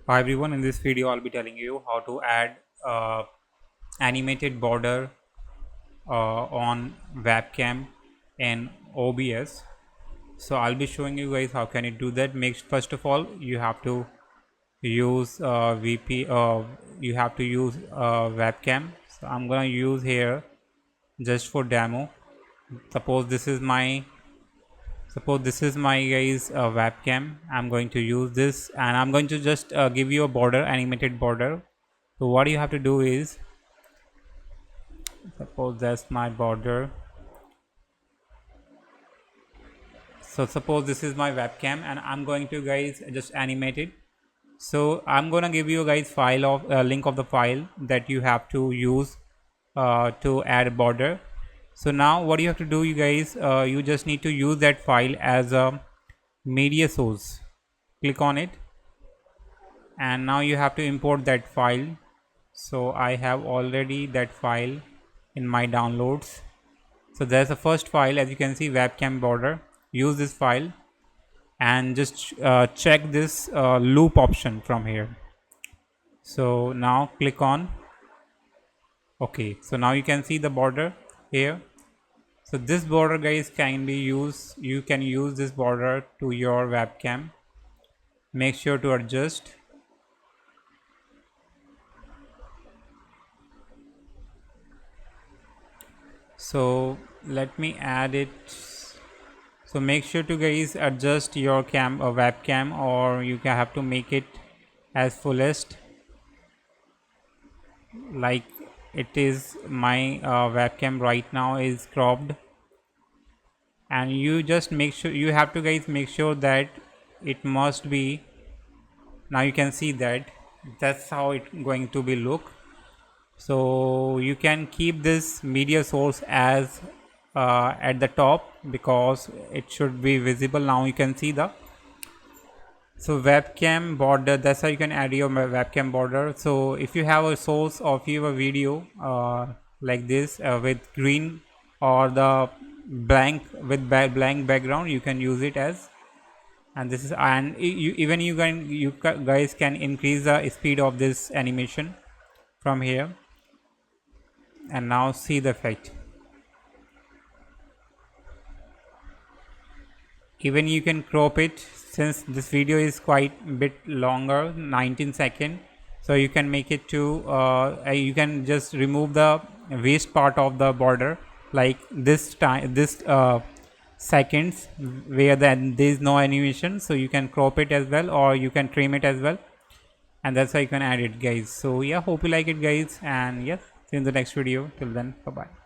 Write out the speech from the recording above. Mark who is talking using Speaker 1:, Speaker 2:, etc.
Speaker 1: Hi everyone, in this video I'll be telling you how to add animated border on webcam in OBS. So I'll be showing you guys how can you do that. First of all you have to use you have to use webcam. So I'm gonna use here just for demo. Suppose this is my guys webcam. I'm going to use this and I'm going to just give you a border, animated border. So what you have to do is, suppose that's my border. So suppose this is my webcam and I'm going to guys just animate it. So I'm gonna give you guys file of link of the file that you have to use to add a border. So now what you have to do, you guys, you just need to use that file as a media source. Click on it and now you have to import that file. So I have already that file in my downloads. So there's the first file, as you can see, webcam border. Use this file and just check this loop option from here. So now click on OK. So now you can see the border here. So this border guys can be used, you can use this border to your webcam. Make sure to adjust. So let me add it. So make sure to guys adjust your webcam, or you can have to make it as fullest, like it is my webcam right now is cropped. And you just make sure, you have to guys make sure that it must be, now you can see that that's how it going to be look. So you can keep this media source as at the top because it should be visible. Now you can see the webcam border. That's how you can add your webcam border. So if you have a source of your video like this with green or the blank with blank background, you can use it as, and this is, and you guys can increase the speed of this animation from here. And now see the effect. Even you can crop it, since this video is quite a bit longer, 19 seconds. So you can make it to you can just remove the waste part of the border, like this time, this seconds where then there is no animation. So you can crop it as well, or you can trim it as well, and that's how you can add it guys. So yeah, hope you like it guys, and yes, see you in the next video. Till then, bye bye.